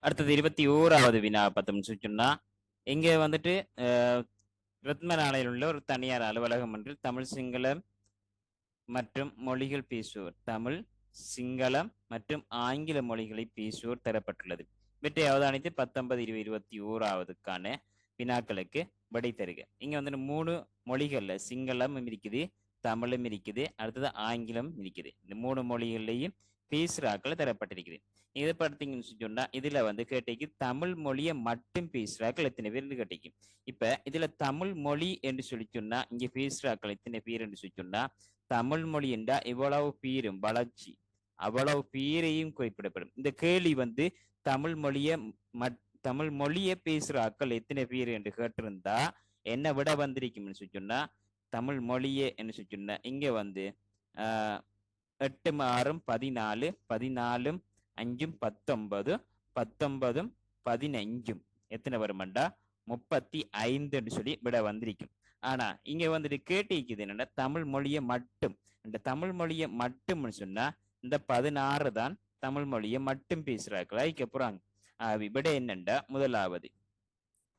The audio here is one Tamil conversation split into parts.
அடுத்தது 21வது வினா பார்த்தோம்னு சொன்னா இங்க வந்துட்டு ரத்மலானையில் உள்ள ஒரு தனியார் அலுவலகம் ஒன்றில் தமிழ் சிங்களம் மற்றும் மொழிகள் பேசுவோர் தமிழ் சிங்களம் மற்றும் ஆங்கில மொழிகளை பேசுவோர் தரப்பட்டுள்ளது. இவற்றை அவதானித்து 19, 20, 21க்கான வினாக்களுக்கு விடை தருக. இங்க வந்துட்டு 3 மொழிகள்ல சிங்களமும் இருக்குது, தமிழும் இருக்குது, அடுத்தது ஆங்கிலம் இருக்குது. இந்த 3 மொழிகள்லையும் பேசுறாக்கள் தரப்பட்டிருக்குது. இதை பார்த்தீங்கன்னு சொன்னா இதுல வந்து கேட்டிக்கு தமிழ் மொழியை மட்டும் பேசுறாக்கள் எத்தனை பேர்னு கேட்டிக்கு. இப்ப இதுல தமிழ் மொழி என்று சொல்லி சொன்னா இங்க பேசுறாக்கள் எத்தனை பேர் என்று சொல்லி சொன்னா தமிழ் மொழி என்றா இவ்வளவு பேரும் வளர்ச்சி அவ்வளவு பேரையும் குறிப்பிடப்படும். இந்த கேள்வி வந்து தமிழ் மொழியை பேசுற ஆக்கள் எத்தனை பேர் என்று கேட்டிருந்தா என்ன விட வந்திருக்கும்னு சொல்லி சொன்னா தமிழ் மொழியே என்று சொல்லி சொன்னா இங்க வந்து 8 6 14 14 5 19 19 15 எத்தனை வருமாண்டா 35 என்று சொல்லி விட வந்திருக்கும். ஆனா இங்க வந்துட்டு கேட்டிருக்குது என்னன்னா தமிழ் மொழியை மட்டும். இந்த தமிழ் மொழியை மட்டும்னு சொன்னா இந்த 16 தான் தமிழ் மொழியை மட்டும் பேசுறாக்கள் ஐக்க போறாங்க. விட என்னண்டா முதலாவது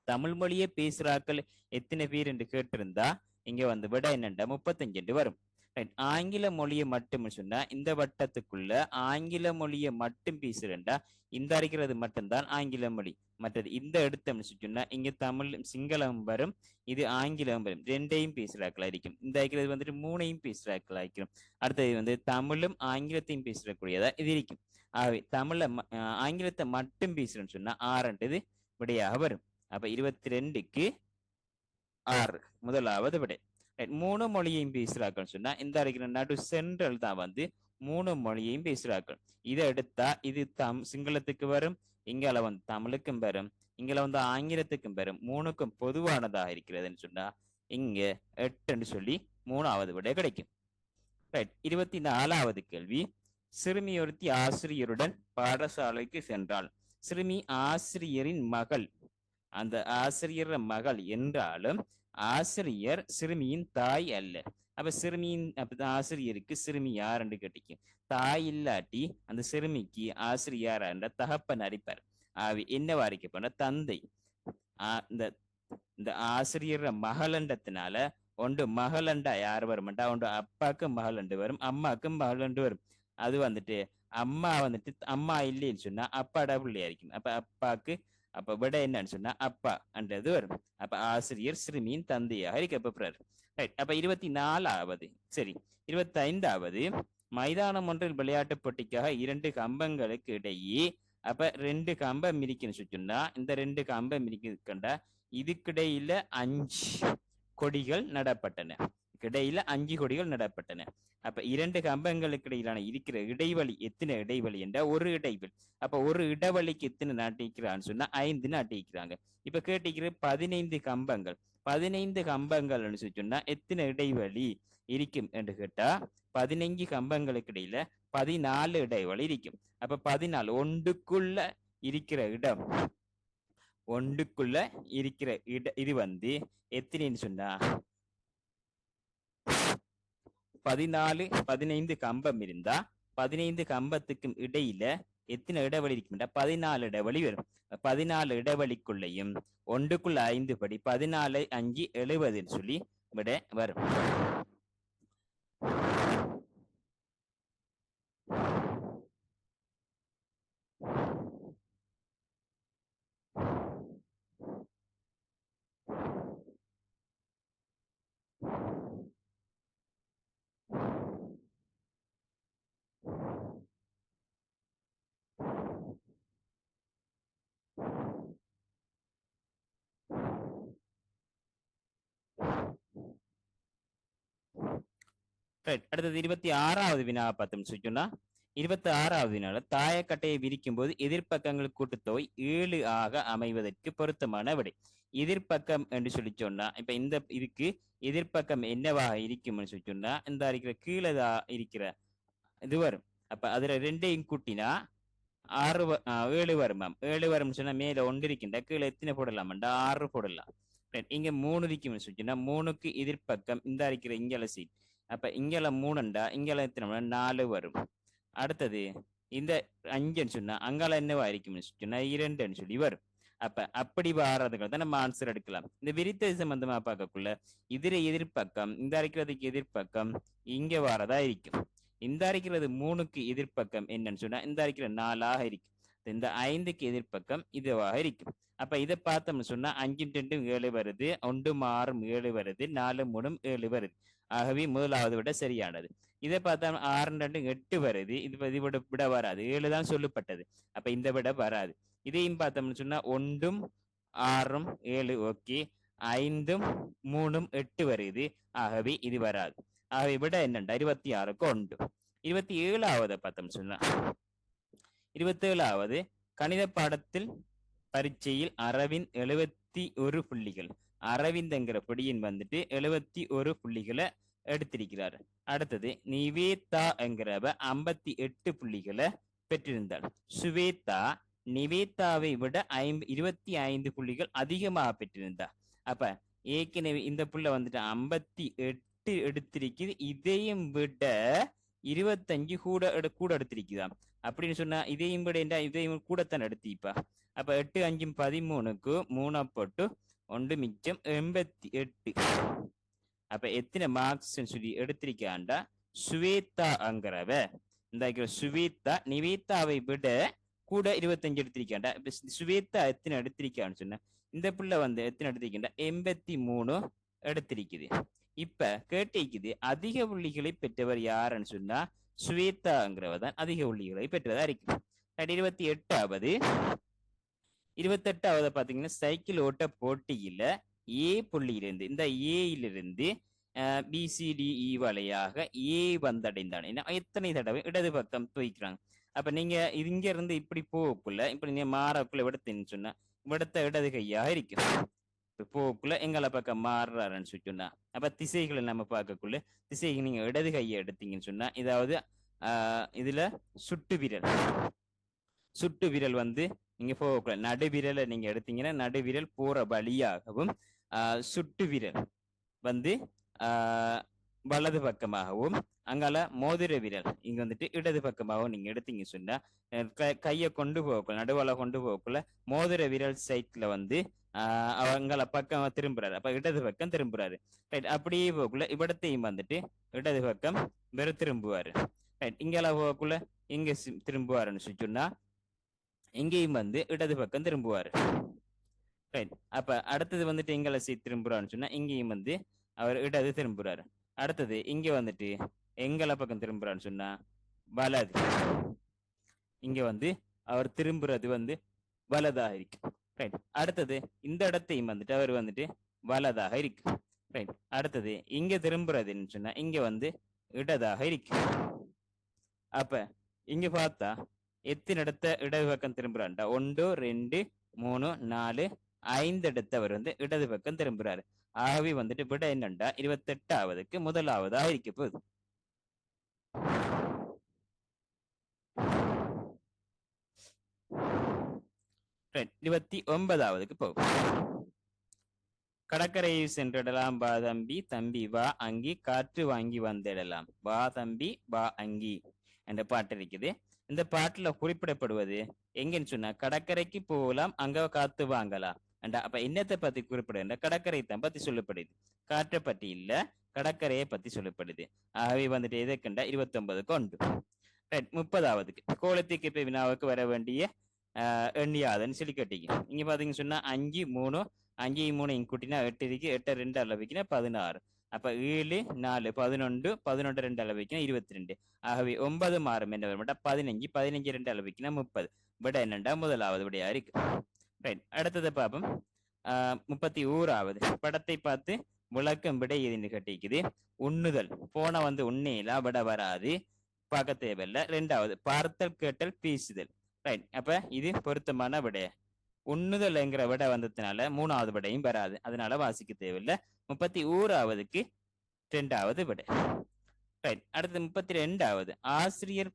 தமிழ் மொழியை பேசுறாக்கள் எத்தனை பேர் என்று கேட்டிருந்தா இங்க வந்து விட என்னண்டா 35 என்று வரும். ஆங்கில மொழியை மட்டும் சொன்னா இந்த வட்டத்துக்குள்ள ஆங்கில மொழியை மட்டும் பேசுறேன்டா இந்த அறிக்கிறது மட்டும்தான் ஆங்கில மொழி. மற்றது இந்த எடுத்தோம்னு சொன்னா இங்க தமிழ் சிங்களம் வரும், இது ஆங்கிலம் வரும், ரெண்டையும் பேசுறாக்களா இருக்கும். இந்த அறிக்கிறது வந்துட்டு 3ஐயும் பேசுறாக்களா இருக்கும். அடுத்தது வந்து தமிழும் ஆங்கிலத்தையும் பேசுறக்கூடியதா இது இருக்கும். ஆகவே ஆங்கிலத்தை மட்டும் பேசுறேன்னு சொன்னா 6 விடையாக வரும். அப்ப 22க்கு 6 முதலாவது விடை. 3 மொழியையும் பேசுறாக்கள் சொன்னா இந்த இருக்கிற நடு சென்ட்ரல் தான் வந்து 3 மொழியையும் பேசுறாக்கள். இதை எடுத்தா இது சிங்களத்துக்கு வரும், இங்கால வந்து தமிழுக்கும் வரும், இங்கால வந்து ஆங்கிலத்துக்கும் வரும், 3க்கும் பொதுவானதாக இருக்கிறதுன்னு சொன்னா இங்க 8 சொல்லி 3வது விடை கிடைக்கும். ரைட். 24வது கேள்வி. சிறுமி ஒருத்தி ஆசிரியருடன் பாடசாலைக்கு சென்றாள். சிறுமி ஆசிரியரின் மகள். அந்த ஆசிரியர் மகள் என்றாலும் ஆசிரியர் சிறுமியின் தாய் அல்ல. அப்ப சிறுமியின் ஆசிரியருக்கு சிறுமி யாருன்னு கேட்டிக்கும். தாய் இல்லாட்டி அந்த சிறுமிக்கு ஆசிரியர் என்ற தகப்பன் அடிப்பார். என்னவா இருக்க போன தந்தை. இந்த ஆசிரியர் மகளண்டத்தினால ஒன்று மகளண்டா யார் வருமாட்டா, ஒன்று அப்பாக்கு மகளண்டு வரும், அம்மாவுக்கு மகளண்டு வரும். அது வந்துட்டு அம்மா வந்துட்டு அம்மா இல்லைன்னு சொன்னா அப்பாடா பிள்ளையா இருக்கும். அப்ப அப்பாக்கு அப்ப விட என்னன்னு சொன்னா அப்பா என்றது வரும். அப்ப ஆசிரியர் சிறுமியின் தந்தையாக இருக்கப்படுறார். ரைட். அப்ப 24வது. சரி, 25வது. மைதானம் ஒன்றில் விளையாட்டு போட்டிக்காக 2 கம்பங்களுக்கு இடையே அப்ப 2 கம்பம் இருக்குன்னு சொன்னா இந்த 2 கம்பம் இருக்குண்டா இதுக்கிடையில 5 கொடிகள் நடப்பட்டன. இடையில 5 கொடிகள் நடப்பட்டன. அப்ப 2 கம்பங்களுக்கு இடையிலான இருக்கிற இடைவெளி எத்தனை இடைவெளி என்ற ஒரு இடைவெளி. அப்ப ஒரு இடவெளிக்கு எத்தனை நாட்டிக்கிறான்னு சொன்னா 5 நாட்டிக்கிறாங்க. இப்ப கேட்டிக்கிற 15 கம்பங்கள். 15 கம்பங்கள்னு சொன்னா எத்தனை இடைவெளி இருக்கும் என்று கேட்டா 15 கம்பங்களுக்கு இடையில 14 இடைவெளி இருக்கும். அப்ப 14 ஒன்றுக்குள்ள இருக்கிற இடம், ஒன்றுக்குள்ள இருக்கிற இது வந்து எத்தனைன்னு சொன்னா 14 15 கம்பம் இருந்தா 15 கம்பத்துக்கும் இடையில எத்தனை இடைவெளி இருக்கும்டா 14 இடைவெளி வரும். 14 இடைவெளிக்குள்ளையும் ஒன்றுக்குள்ள 5 படி 14 5 70 சொல்லி விட வரும். அடுத்தது 26வது வினா பார்த்தோம்னு சொன்னா 26வது வினால தாயக்கட்டையை விரிக்கும் போது எதிர்ப்பக்கங்கள் கூட்டுத்தொகை 7 ஆக அமைவதற்கு பொருத்தமான விடை. எதிர்ப்பக்கம் என்று சொல்லி சொன்னா இப்ப இந்த இதுக்கு எதிர்ப்பக்கம் என்னவாக இருக்கும்னு சொல்லி சொன்னா இந்த இருக்கிற கீழே இருக்கிற இது வரும். அப்ப அதுல 2ஐயும் கூட்டினா 7 வரும். 7 வரும்னு சொன்னா மேல 1 இருக்கின்ற கீழே எத்தனை போடலாம்? 6 போடலாம். இங்க 3 இருக்கும்னு சொன்னா 3க்கு எதிர்ப்பக்கம் இந்த இருக்கிற இங்கல சீட். அப்ப இங்கல 3ண்டா இங்கல எத்தனை 4 வரும். அடுத்தது இந்த 5ன்னு சொன்னா அங்கால என்னவா இருக்கும்னு சொன்னா 2ன்னு சொல்லி வரும். அப்ப அப்படி வாரதுக்கு தான் நம்ம ஆன்சர் எடுக்கலாம். இந்த விரித்த சம்பந்தமா பார்க்கக்குள்ள இதுல எதிர்ப்பக்கம் இந்த அரைக்கிறதுக்கு எதிர்ப்பக்கம் இங்க வாரதா இருக்கும். இந்த அரைக்கிறது 3க்கு எதிர்ப்பக்கம் என்னன்னு சொன்னா இந்த அரைக்கிற 4ஆக இருக்கும். இந்த 5க்கு எதிர்ப்பக்கம் இதுவாக இருக்கும். அப்ப இதை பார்த்தோம்னு சொன்னா 5 2 7 வருது, 1 6 7 வருது, 4 3 7 வருது. ஆகவே முதலாவது விட சரியானது. இதை பார்த்தா 6 2 8 வருது, இது விட விட வராது, 7 தான் சொல்லப்பட்டது. அப்ப இந்த விட வராது. இதையும் பார்த்தோம்னு சொன்னா 1 6 7 ஓகே, 5 3 8 வருது. ஆகவே இது வராது. ஆகவே விட என்னண்டா 26க்கு 1. 27வது பார்த்தோம்னு சொன்னா 27வது கணித பாடத்தில் பரீட்சையில் அரவிந்த் 71 புள்ளிகள். அரவிந்த்ங்கிற பொடியின் வந்துட்டு 71 புள்ளிகளை எடுத்திருக்கிறார். அடுத்தது நிவேதா என்கிறவ 58 புள்ளிகளை பெற்றிருந்தாள். சுவேதா நிவேதாவை விட 25 புள்ளிகள் அதிகமாக பெற்றிருந்தார். அப்ப ஏற்கனவே இந்த புள்ள வந்துட்டு 58 எடுத்திருக்குது, இதையும் விட 25 கூட எடுத்திருக்குதாம். அப்படின்னு சொன்னா இதையும் விட இதையும் கூடத்தான் எடுத்திப்பா. அப்ப 8 5 13க்கு 3 போட்டு 1 மிச்சம் 88. அப்ப எத்தனை மார்க்ஸ் சொல்லி எடுத்திருக்காண்டா சுவேதாங்கிறவ இந்த சுவேதா நிவேதாவை விட கூட 25 எடுத்திருக்காண்டா. சுவேதா எத்தனை எடுத்திருக்கான்னு சொன்ன இந்த பிள்ளை வந்து எத்தனை எடுத்திருக்கா 83 எடுத்திருக்குது. இப்ப கேட்டிருக்குது அதிக புள்ளிகளை பெற்றவர் யாருன்னு சொன்னா சுவேதாங்கிறவ தான் அதிக புள்ளிகளை பெற்றதா இருக்கு. 28வது பாத்தீங்கன்னா சைக்கிள் ஓட்ட போட்டியில ஏ புள்ளியிலிருந்து இந்த ஏயிலிருந்து பிசிடிஇ வழியாக ஏ வந்தடைந்தான். எத்தனை தடவை இடது பக்கம் தூக்கிறாங்க. அப்ப நீங்க இங்க இருந்து இப்படி போகக்குள்ள இப்ப நீங்க மாறக்குள்ள விடத்தின்னு சொன்னா விடத்த இடது கையாக இருக்கும். போக்குள்ள எங்களை பக்கம் மாறுறாருன்னு சொன்னா அப்ப திசைகளை நம்ம பார்க்கக்குள்ள திசைக்கு நீங்க இடது கையை எடுத்தீங்கன்னு சொன்னா இதாவது இதுல சுட்டு விரல் வந்து நீங்க போகக்குள்ள நடுவிரலை நீங்க எடுத்தீங்கன்னா நடுவிரல் போற வழியாகவும் சுட்டு விரல் வந்து வலது பக்கமாகவும் அங்கால மோதிர விரல் இங்க வந்துட்டு இடது பக்கமாகவும் நீங்க எடுத்தீங்க சொன்னா கையை கொண்டு போகக்குள்ள நடுவால கொண்டு போகக்குள்ள மோதிர விரல் சைட்ல வந்து அவங்கள பக்கம் திரும்புறாரு. அப்ப இடது பக்கம் திரும்புறாரு. ரைட். அப்படியே போகக்குள்ள இவ்விடத்தையும் வந்துட்டு இடது பக்கம் வெறும் திரும்புவாரு. ரைட். இங்கெல்லாம் போகக்குள்ள இங்க திரும்புவாருன்னு சொன்னா இங்கேயும் வந்து இடது பக்கம் திரும்புவாரு. ரைட். அப்ப அடுத்தது வந்துட்டு எங்களை திரும்புறான்னு சொன்னா இங்கேயும் வந்து அவர் இடது திரும்புறாரு. அடுத்தது இங்க வந்துட்டு எங்களை பக்கம் திரும்புறான்னு சொன்னா வலது. இங்க வந்து அவர் திரும்புறது வந்து வலதாக இருக்கு. ரைட். அடுத்தது இந்த இடத்தையும் வந்துட்டு அவர் வந்துட்டு வலதாக இருக்கு. ரைட். அடுத்தது இங்க திரும்புறதுன்னு சொன்னா இங்க வந்து இடதாக இருக்கு. அப்ப இங்க பார்த்தா எத்தனை இடத்த இடது பக்கம் திரும்புறான்டா 1 2 3 4 5 இடத்த அவர் வந்து இடது பக்கம் திரும்புறாரு. ஆகவே வந்துட்டு விட என்னண்டா 28வதுக்கு முதலாவதாக இருக்க போகுது. 29வதுக்கு போகும். கடற்கரையை சென்றிடலாம் வா தம்பி, தம்பி வா அங்கி, காற்று வாங்கி வந்திடலாம் வா தம்பி வா அங்கி என்ற பாட்டு இருக்குது. இந்த பாட்டுல குறிப்பிடப்படுவது எங்கன்னு சொன்னா கடற்கரைக்கு போகலாம் அங்க காத்து வாங்கலாம். அப்ப என்னத்தை பத்தி குறிப்பிடுற கடற்கரை தான் பத்தி சொல்லப்படுது, காற்றை பற்றி இல்ல, கடற்கரையை பத்தி சொல்லப்படுது. ஆகவே வந்துட்டு எதை கண்டா 29க்கு 1. ரைட். 30வதுக்கு கோலத்துக்கு இப்ப வினாவுக்கு வர வேண்டிய எண்ணியாதன்னு சொல்லி கேட்டீங்க. இங்க பாத்தீங்கன்னு சொன்னா 5 3 5 3 இங்க கூட்டினா 8 இருக்கு, 8 2 அளவுக்குன்னா 16. அப்ப 7 4 11 11 2 அளவுக்குன்னா 22. ஆகவே 9 மாறும் என்ன வரும் 15 15 2 அளவுக்குன்னா 30. விட என்னண்டா முதலாவது விடையா இருக்கு. ரைட். அடுத்ததை பார்ப்போம். 31வது படத்தை பார்த்து விளக்கம் விடை எதுன்னு கேட்டிருக்குது. உண்ணுதல் போன வந்து உண்மையில விட வராது, பார்க்க தேவையில்லை. 2வது பார்த்தல் கேட்டல் பேசுதல். ரைட். அப்ப இது பொருத்தமான விடைய. உண்ணுதல்ங்கிற விட வந்ததுனால 3வது விடையும் வராது, அதனால வாசிக்க தேவையில்லை. 31வதுக்கு 2வது விடை. ரைட். அடுத்து 32வது ஆசிரியர்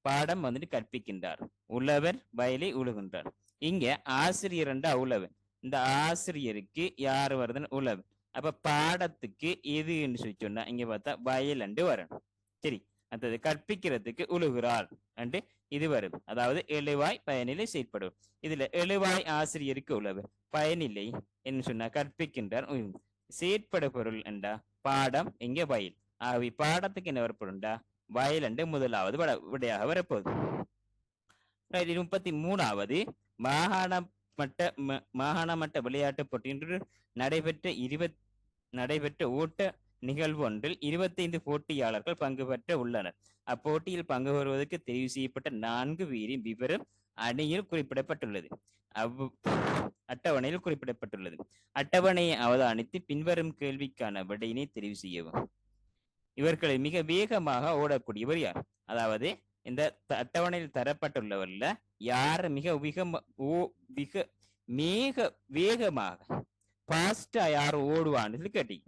பாடம் வந்துட்டு கற்பிக்கின்றார், உழவர் வயலை உழுகின்றார். இங்க ஆசிரியர் உழவர், இந்த ஆசிரியருக்கு யாரு வருதுன்னு உழவர். அப்ப பாடத்துக்கு எதுன்னு சொல்லி சொன்னா இங்க பார்த்தா வயல் வரணும். சரி. அடுத்தது கற்பிக்கிறதுக்கு உழுகிறாள் என்று இது வரும். அதாவது எழுவாய் பயனிலை செயற்படும். இதுல எழுவாய் ஆசிரியருக்கு உழவு, பயனில்லை என்று சொன்னா கற்பிக்கின்றார். செயற்பட பொருள் என்றா பாடம் இங்க வயல். ஆகவே பாடத்துக்கு என்ன வரப்படும்டா வயல் என்று முதலாவது விடையாக வரப்போகுது. 33வது மாகாண மட்ட விளையாட்டு போட்டி நடைபெற்ற ஓட்ட நிகழ்வு ஒன்றில் 25 போட்டியாளர்கள் பங்கு பெற்ற உள்ளனர். அப்போட்டியில் பங்கு பெறுவதற்கு தெரிவு செய்யப்பட்ட 4 பேரின் விவரம் அணியில் குறிப்பிடப்பட்டுள்ளது. அட்டவணையில் குறிப்பிடப்பட்டுள்ளது. அட்டவணையை அவதானித்து பின்வரும் கேள்விக்கான விடையினை தெரிவு செய்யவும். இவர்களை மிக வேகமாக ஓடக்கூடியவர் யார்? அதாவது இந்த அட்டவணையில் தரப்பட்டுள்ளவர்ல யார் மிக வேகமாக பாஸ்டா யார் ஓடுவான்னு கேட்டீங்க.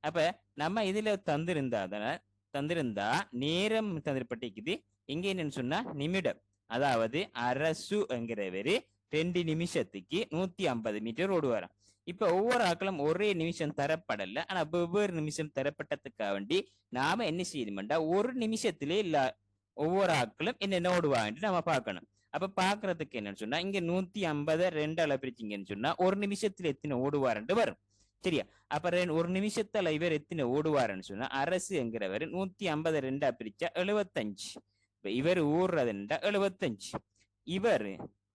அப்ப நம்ம இதுல தந்திருந்தா நேரம் தந்திரப்பட்டிருக்குது. இங்க என்னன்னு சொன்னா நிமிடம். அதாவது அரசு என்கிறவரு 2 நிமிஷத்துக்கு 150 மீட்டர் ஓடுவாராம். இப்ப ஒவ்வொரு ஆக்களும் ஒரே நிமிஷம் தரப்படல, ஆனா வெவ்வேறு நிமிஷம் தரப்பட்டதுக்காக வேண்டி நாம என்ன செய்யணும்டா ஒரு நிமிஷத்திலே இல்ல ஒவ்வொரு ஆக்களும் என்னென்ன ஓடுவாங்கன்னு நம்ம பார்க்கணும். அப்ப பாக்குறதுக்கு என்னன்னு சொன்னா இங்க 150 2 பிரிச்சிங்கன்னு சொன்னா ஒரு நிமிஷத்துல எத்தனை ஓடுவாருன்னு வரும். சரியா? அப்ப ஒரு நிமிஷத்துல இவர் எத்தனை ஓடுவாருன்னு சொன்னா அரசு என்கிறவர் 150 2 பிரிச்சா 75. இப்ப இவர் ஓடுறதுண்டா 75. இவர்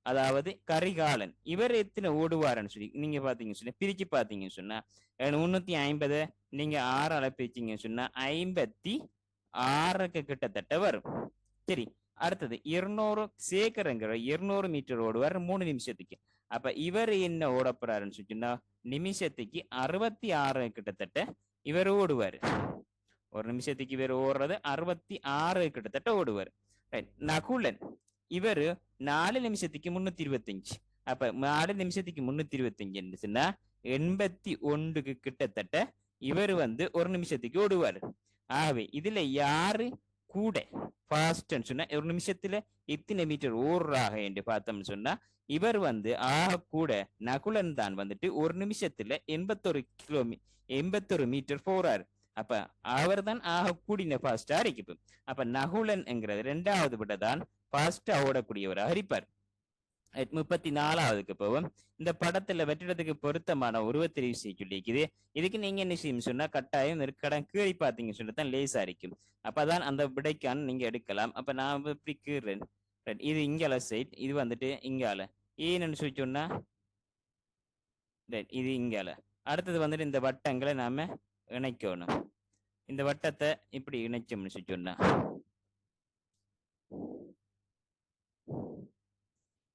அதாவது கரிகாலன் இவர் எத்தனை ஓடுவாருன்னு சொல்லி நீங்க பாத்தீங்கன்னு சொன்னா பிரிச்சு பாத்தீங்கன்னு சொன்னா 350 நீங்க 6 பிரிச்சிங்கன்னு சொன்னா 56 கிட்டத்தட்ட வரும். சரி, அடுத்தது 200 சேகரங்கிற 200 மீட்டர் ஓடுவார் 3 நிமிஷத்துக்கு. அப்ப இவர் என்ன ஓட போறாருன்னு சொன்னா நிமிஷத்துக்கு 66 கிட்டத்தட்ட இவர் ஓடுவாரு. ஒரு நிமிஷத்துக்கு இவர் ஓடுறது 66 கிட்டத்தட்ட ஓடுவார். நகுலன் இவரு 4 நிமிஷத்துக்கு 325. அப்ப 4 நிமிஷத்துக்கு 325 சொன்னா 81 கிட்டத்தட்ட இவர் ஒரு நிமிஷத்துக்கு ஓடுவாரு. ஆகவே இதுல யாரு கூட ஃபாஸ்ட் சொன்னா ஒரு நிமிஷத்துல எத்தனை மீட்டர் ஓடுறாங்க என்று பார்த்தோம்னு சொன்னா இவர் ஆக கூட நகுலன் தான் ஒரு நிமிஷத்துல 81 மீட்டர் போறாரு. அப்ப அவர் தான் ஆக கூடின ஃபாஸ்டா இருக்கு. அப்ப நகுலன் என்கிறது 2வது விட தான் ஃபாஸ்டா ஓடக்கூடியவராக இருப்பார். 34வதுக்கு போவோம். இந்த படத்துல வெற்றிடத்துக்கு பொருத்தமான உருவத்தெரிவு செய்ய சொல்லியிருக்குது. இதுக்கு நீங்க என்ன செய்யும் சொன்னா கட்டாயம் நெருக்கடம் கீழே பாத்தீங்க சொல்லத்தான் லேசா இருக்கும். அப்பதான் அந்த விடைக்கான நீங்க எடுக்கலாம். அப்ப நான் இப்படி கீறேன். இது இங்கால சைட், இது இங்கால ஏன்னு சொல்லி சொன்னா இது இங்கால. அடுத்தது இந்த வட்டங்களை நாம இணைக்கணும். இந்த வட்டத்தை இப்படி இணைச்சோம்னு சொல்லி சொன்னா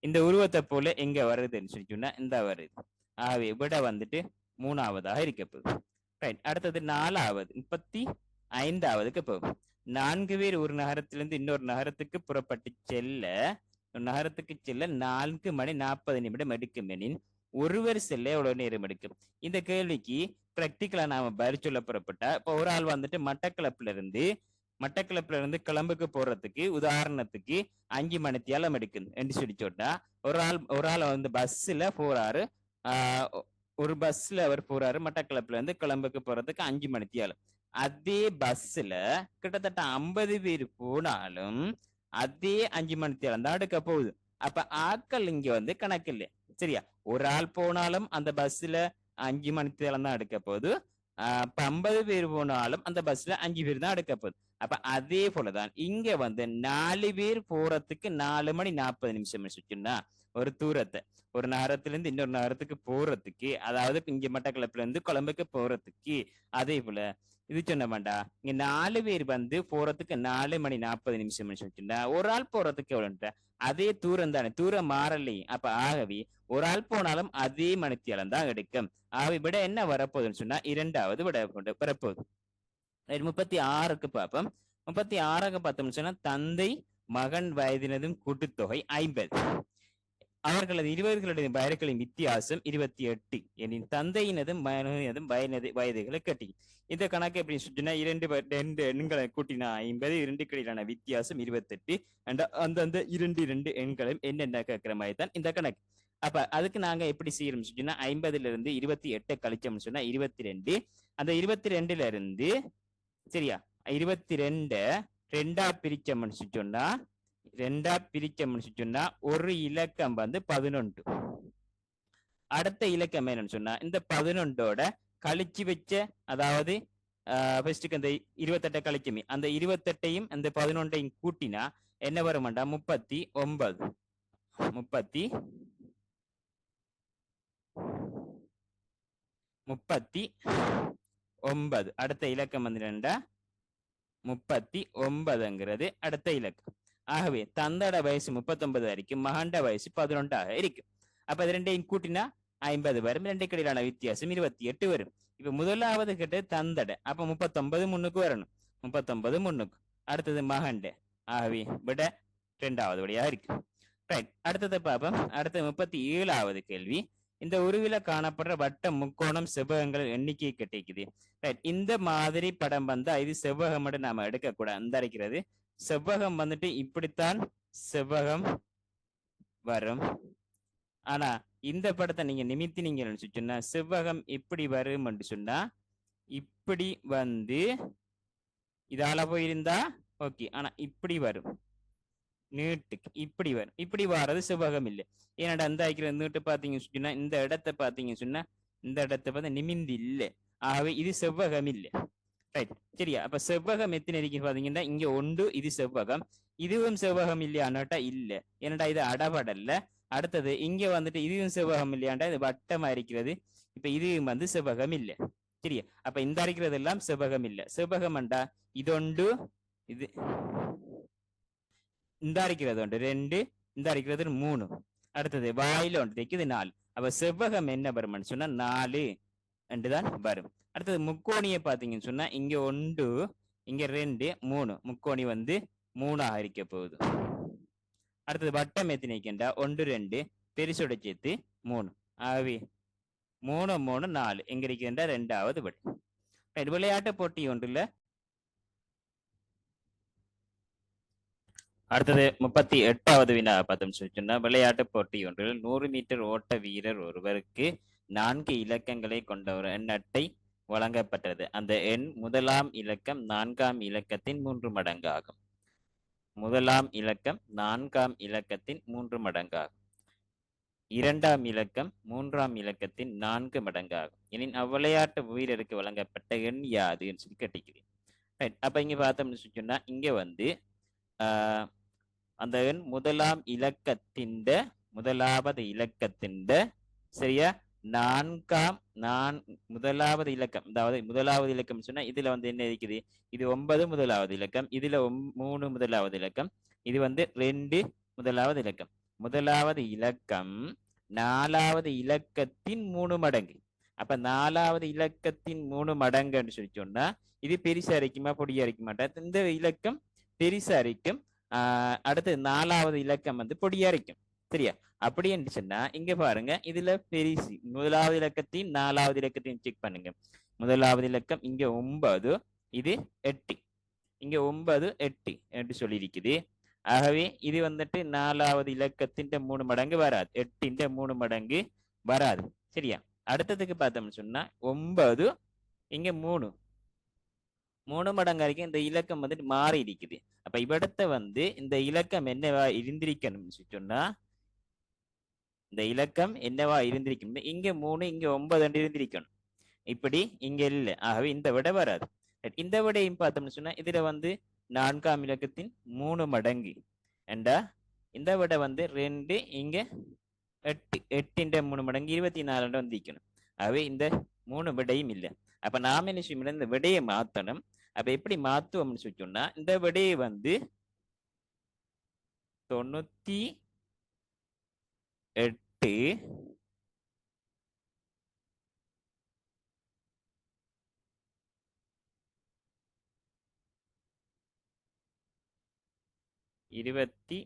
இந்த உருவத்தை போல எங்க வருதுன்னு சொல்லி சொன்னா இந்த வருது. ஆகவே விட 3வதாக இருக்க போகுது. ரைட், அடுத்தது 4வது 35வதுக்கு போகும். 4 பேர் ஒரு நகரத்திலிருந்து இன்னொரு நகரத்துக்கு புறப்பட்டு நகரத்துக்கு செல்ல 4 மணி 40 நிமிடம் எடுக்கும் எனின் ஒருவர் செல்ல எவ்வளவு நேரம் எடுக்கும்? இந்த கேள்விக்கு பிராக்டிக்கலா நாம பதில் சொல்ல புறப்பட்டா இப்ப ஒரு ஆள் மட்டக்களப்புல இருந்து கிளம்புக்கு போறதுக்கு உதாரணத்துக்கு 5 மணித்தியாலம் எடுக்குது என்று சொல்லி சொன்னா ஒரு ஆள் பஸ்ல போறாரு. ஒரு பஸ்ல அவர் போறாரு மட்டக்களப்புல இருந்து கிளம்புக்கு போறதுக்கு 5 மணித்தியாலம். அதே பஸ்ல கிட்டத்தட்ட 50 பேர் போனாலும் அதே 5 மணித்தியாலம் தான் எடுக்க போகுது. அப்ப ஆட்கள் இங்க கணக்கு இல்லை. சரியா? ஒரு ஆள் போனாலும் அந்த பஸ்ல 5 மணித்தியாலம் தான் எடுக்க போகுது. 50 பேர் போனாலும் அந்த பஸ்ல 5 பேர் தான் எடுக்க போகுது. அப்ப அதே போலதான் இங்க 4 பேர் போறதுக்கு 4 மணி 40 நிமிஷம் சொன்னா ஒரு தூரத்தை ஒரு நகரத்திலிருந்து இன்னொரு நகரத்துக்கு போறதுக்கு, அதாவது இங்க மட்டக்களப்புல இருந்து கொழம்புக்கு போறதுக்கு அதே போல இது சொன்ன வேண்டா இங்க 4 பேர் போறதுக்கு 4 மணி 40 நிமிஷம் சொன்னா ஒரு ஆள் போறதுக்கு எவ்வளவு? அதே தூரம் தானே, தூரம் மாறலையே. அப்ப ஆகவே ஒரு ஆள் போனாலும் அதே மணித்தியாலம் தான் எடுக்கும். ஆகவே விட என்ன வரப்போகுதுன்னு சொன்னா 2வது விட வரப்போகுது. 36க்கு பார்ப்போம். 36க்கு பார்த்தோம்னு சொன்னா தந்தை மகன் வயதினதும் கூட்டுத்தொகை 50. அவர்களது இருவர்களுடைய வயதுகளின் வித்தியாசம் 28 எனின் தந்தையினதும் மகனினதும் வயதுகளை கட்டி. இந்த கணக்கு எப்படி சொன்னா 2 எண்களை கூட்டினா 50, 2 இடையிலான வித்தியாசம் 28. அந்தந்த 2 எண்களும் என்னென்ன கேட்கிற மாதிரி தான் இந்த கணக்கு. அப்ப அதுக்கு நாங்க எப்படி செய்யறோம் சொன்னா 50ல இருந்து 28 கழிச்சோம்னு சொன்னா 22. அந்த 22ல இருந்து சரியா 22 ரெண்டா பிரிச்சோம்னு சொன்னா ஒரு இலக்கம் வந்து 11. அடுத்த இலக்கம் என்னன்னு சொன்னா இந்த 11ஓட கழிச்சு வச்ச, அதாவது ஃபர்ஸ்ட்டுக்கு அந்த 28 கழிச்சுமே அந்த 28ஐயும் அந்த 11ஐயும் கூட்டினா என்ன வருமாண்டா 39. 39. அடுத்த இலக்கம் வந்து என்னண்டா 39ங்கிறது அடுத்த இலக்கம். ஆகவே தந்தட வயசு 39 வரைக்கும், மகண்ட வயசு 11 இருக்கு. அப்ப இது ரெண்டையும் கூட்டினா 50 வரும். ரெண்டு இடையிலான வித்தியாசம் 28 வரும். இப்ப முதலாவது கிட்ட தந்தட, அப்ப 39 முன்னுக்கு வரணும். 39 முன்னுக்கு. அடுத்தது மகண்ட. ஆகவே விட இரண்டாவது விடையா இருக்கு. ரைட், அடுத்ததை பார்ப்போம். அடுத்த 37வது கேள்வி. இந்த உருவில காணப்படுற வட்ட முக்கோணம் செவ்வகங்கள் எண்ணிக்கை கிடைக்குது. ரைட், இந்த மாதிரி படம் வந்தா இது செவ்வகம் மட்டும் நாம எடுக்கக்கூடாது. அந்த இருக்கிறது செவ்வகம் வந்துட்டு இப்படித்தான் செவ்வகம் வரும். ஆனா இந்த படத்தை நீங்க நிமித்தி நீங்க சொன்னா செவ்வகம் எப்படி வரும் என்று சொன்னா இப்படி வந்து இதால போயிருந்தா ஓகே, ஆனா இப்படி வரும். நீட்டுக்கு இப்படி வரும். இப்படி வர்றது செவ்வகம் இல்லை. ஏன்னாடா அந்த ஆக்கிற நீட்டு பார்த்தீங்கன்னு சொன்னா இந்த இடத்தை பார்த்தீங்கன்னு சொன்னா இந்த இடத்தை பார்த்து நிமிந்து இல்லை. ஆகவே இது செவ்வகம் இல்லை. ரைட், சரியா? அப்ப செவ்வகம் எத்தனை இருக்கு பாத்தீங்கன்னா இங்க ஒன்று. இது செவ்வகம். இதுவும் செவ்வகம் இல்லையானாட்டா இல்ல. ஏன்னாடா இது அடபடல்ல. அடுத்தது இங்க வந்துட்டு இதுவும் செவ்வகம் இல்லையாண்டா இது வட்டமா இருக்கிறது. இப்ப இதுவும் வந்து செவ்வகம் இல்லை. சரியா? அப்ப இந்த இருக்கிறது எல்லாம் செவ்வகம் இல்லை. செவ்வகம்டா இது ஒன்று, இது இந்த இருக்கிறது ஒன்று 2, இந்த இருக்கிறது 3. அடுத்தது வாயில ஒன்று தைக்குது 4. அப்ப செவ்வகம் என்ன வரும்னு சொன்னா 4 என்றுதான் வரும். அடுத்தது முக்கோணியை பார்த்தீங்கன்னு சொன்னா இங்க 1, இங்க 2, 3. முக்கோணி வந்து 3 இருக்க போகுது. அடுத்தது வட்டம் எத்தனைக்குண்டா 1, 2 பெருசோட சேர்த்து 3. ஆகவே 3, 3, 4 எங்க இருக்கின்ற இரண்டாவது விடை. விளையாட்டு போட்டி ஒன்றுல அடுத்தது 38வது வினா பார்த்தோம்னு சொன்னா விளையாட்டு போட்டி ஒன்றில் 100 மீட்டர் ஓட்ட வீரர் ஒருவருக்கு 4 இலக்கங்களை கொண்ட ஒரு எண் அட்டை வழங்கப்பட்டது. அந்த எண் முதலாம் இலக்கம் 4ஆம் இலக்கத்தின் 3 மடங்கு ஆகும். முதலாம் இலக்கம் 4ஆம் இலக்கத்தின் 3 மடங்கு ஆகும். இரண்டாம் இலக்கம் 3ஆம் இலக்கத்தின் 4 மடங்கு ஆகும். எனின் அவ்விளையாட்டு வீரருக்கு வழங்கப்பட்ட எண் யாது என்று சொல்லி கேட்டிருக்கிறேன். ரைட், அப்ப இங்க பார்த்தோம்னு சொன்னா இங்க வந்து அந்த எண் முதலாவது இலக்கத்தின் சரியா முதலாவது இலக்கம், அதாவது முதலாவது இலக்கம் சொன்னா இதுல வந்து என்ன இருக்குது, இது 9 முதலாவது இலக்கம், இதுல 3 முதலாவது இலக்கம், இது வந்து 2 முதலாவது இலக்கம். முதலாவது இலக்கம் 4வது இலக்கத்தின் 3 மடங்கு. அப்ப 4வது இலக்கத்தின் 3 மடங்குன்னு சொல்லி சொன்னா இது பெருசா இருக்குமா பொடியா இருக்க மாட்டா? இந்த இலக்கம் பெருசா இருக்கும். அடுத்து 4வது இலக்கம் வந்து பொடியா இருக்கும். சரியா? அப்படி என்று சொன்னா இங்க பாருங்க, இதுல பெரிசு முதலாவது இலக்கத்தையும் 4வது இலக்கத்தையும் செக் பண்ணுங்க. முதலாவது இலக்கம் இங்க 9, இது 8. இங்க 9, 8 என்று சொல்லி இருக்குது. ஆகவே இது வந்துட்டு 4வது இலக்கத்தின் 3 மடங்கு வராது, 8ன் 3 மடங்கு வராது. சரியா? அடுத்ததுக்கு பார்த்தோம்னு சொன்னா 9, இங்க 3 மடங்கு வரைக்கும் இந்த இலக்கம் வந்துட்டு மாறி இருக்குது. அப்ப இவ்விடத்தை வந்து இந்த இலக்கம் என்னவா இருந்திருக்கணும்னு சொன்னா இந்த இலக்கம் என்னவா இருந்திருக்கணும், இங்க 3, இங்க 9 இருந்திருக்கணும். இப்படி இங்க இல்லை. ஆகவே இந்த விடை வராது. இந்த விடையும் பார்த்தோம்னு சொன்னா இதுல வந்து 4ஆம் இலக்கத்தின் 3 மடங்கு என்றா இந்த விடை வந்து 2, இங்க 8, 8ன் 3 மடங்கு 24 வந்திருக்கணும். ஆகவே இந்த 3 விடையும் இல்லை. அப்ப நாம என்ன செய்யணும், இந்த விடையை மாத்தணும். அப்ப எப்படி மாத்துவோம்னு சொன்னா இந்த விடையை வந்து 98 23.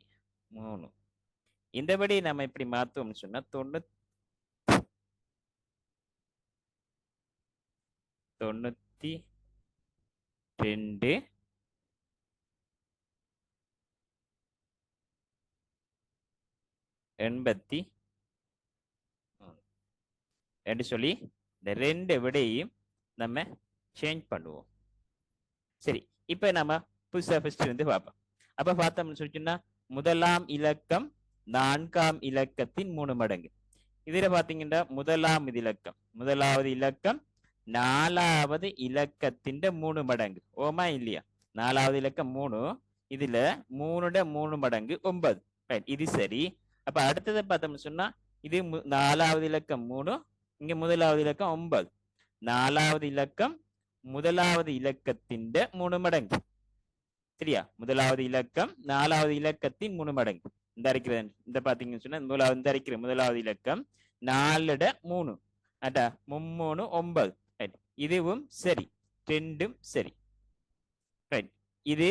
இந்த விடையை நம்ம எப்படி மாத்துவோம்னு சொன்னா 92 83 என்று சொல்லி இந்த 2 விடையையும் நம்ம சேஞ்ச் பண்ணுவோம். சரி, இப்ப நம்ம புதுசா ஃபர்ஸ்ட் இருந்து பார்ப்போம். அப்ப பார்த்தோம்னு சொல்லிச்சுன்னா முதலாம் இலக்கம் 4ஆம் இலக்கத்தின் 3 மடங்கு. இதுல பாத்தீங்கன்னா முதலாவது இலக்கம் 4வது இலக்கத்தின் 3 மடங்கு. ஓமா இல்லையா? 4வது இலக்கம் 3, இதுல 3 மடங்கு 9. ரைட், இது சரி. அப்ப அடுத்ததை பார்த்தோம்னு சொன்னா இது 4வது இலக்கம் 3, இங்க முதலாவது இலக்கம் 9. 4வது இலக்கம் முதலாவது இலக்கத்தின் 3 மடங்கு. சரியா? முதலாவது இலக்கம் 4வது இலக்கத்தின் 3 மடங்கு. இந்த அரைக்கிறேன், இந்த பாத்தீங்கன்னு சொன்னா முதலாவது இலக்கம் 4/3 அட்டா 3 9. ரைட், இதுவும் சரி, ரெண்டும் சரி. ரைட், இது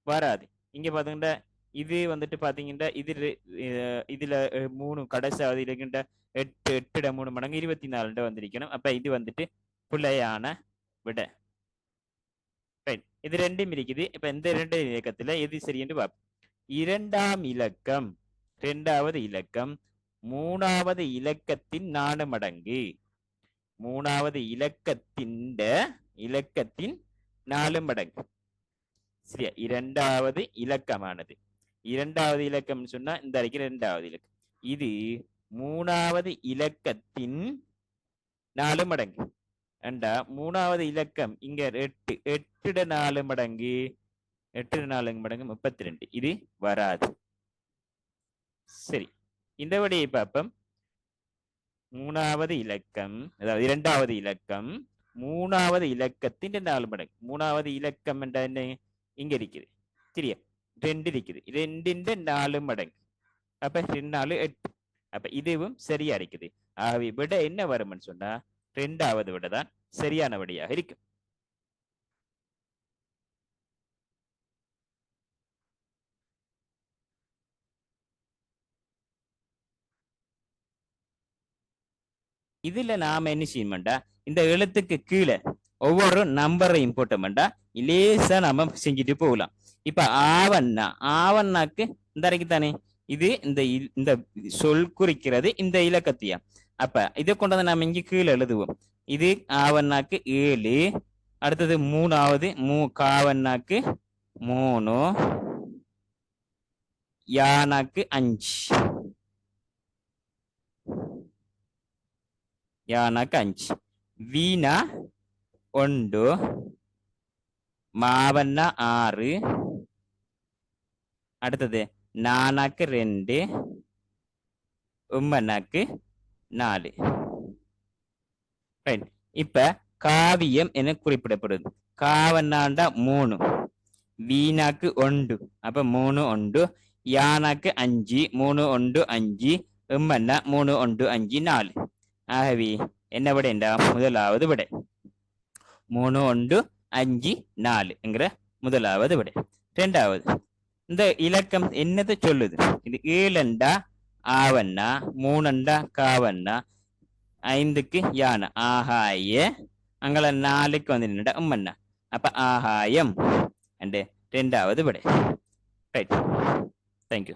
வராது. இங்க பாத்தீங்கன்னா இது வந்துட்டு பாத்தீங்கன்னா இதுல 3 கடைசியாவது இருக்கின்ற 8/3 மடங்கு 24 வந்திருக்கணும். அப்ப இது வந்துட்டு பிள்ளையான விட. ரைட், இது ரெண்டும் இருக்குது. இப்ப இந்த 2 இலக்கத்துல எது சரி என்று பார்ப்போம். 2ஆம் இலக்கம் 2வது இலக்கம் 3வது இலக்கத்தின் 4 மடங்கு. 3வது இலக்கத்தின் 4 மடங்கு. சரியா? 2வது இலக்கமானது 2வது இலக்கம் சொன்னா இந்த அறைக்கு 2வது இலக்கம். இது 3வது இலக்கத்தின் 4 மடங்கு. ஏண்டா 3வது இலக்கம் இங்க 8, 8/4 மடங்கு 8/4 மடங்கு 32. இது வராது. சரி, இந்த வழியை பார்ப்போம். 3வது இலக்கம், அதாவது 2வது இலக்கம் 3வது இலக்கத்தின் 4 மடங்கு. 3வது இலக்கம் என்ற என்ன? இங்க இருக்குது. சரியா? 2 இருக்குது. 2 4 மடங்கு. அப்ப 2 4 8. அப்ப இதுவும் சரியா இருக்குது. ஆகவே விட என்ன வரும்னு சொன்னா 2வது விட தான் சரியான விடையாக இருக்கும். இதுல நாம என்ன செய்யணும்டா, இந்த எழுத்துக்கு கீழே ஒவ்வொரு நம்பரையும் போட்டோம்டா லேசா நாம செஞ்சுட்டு போகலாம். இப்ப ஆவண்ணாக்கு இந்த அறைக்கு தானே இது இந்த சொல் குறிக்கிறது இந்த இலக்கத்தையா. அப்ப இதை கொண்டு நாம இங்க கீழே எழுதுவோம். இது ஆவண்ணாக்கு 7, அடுத்தது 3வது காவண்ணாக்கு 3, யானாக்கு 5, யானாக்கு 5, வீணா 1, மாவண்ணா 6, அடுத்தது நானாக்கு 2, உம்மனாக்கு 4. ரைட், இப்ப காவியம் என குறிப்பிடப்படுது. காவண்ணாண்டா 3, வீணாக்கு 1, அப்ப 3 1, யானாக்கு 5, 3 1 5, உம்மன்னா 3 1 5 4. ஆகவே என்ன விடைண்டா முதலாவது விடை 3 1 5 4 என்கிற முதலாவது விடை. இரண்டாவது, இந்த இலக்கம் என்னத்தை சொல்லுது? இது 7 ஆவண்ணா, 3 காவண்ணா, 5க்கு யானை, ஆகாய, அங்கே 4க்கு வந்து நின்றா உம்மண்ணா. அப்ப ஆகாயம் அண்டு 2வது விடை. Right, thank you.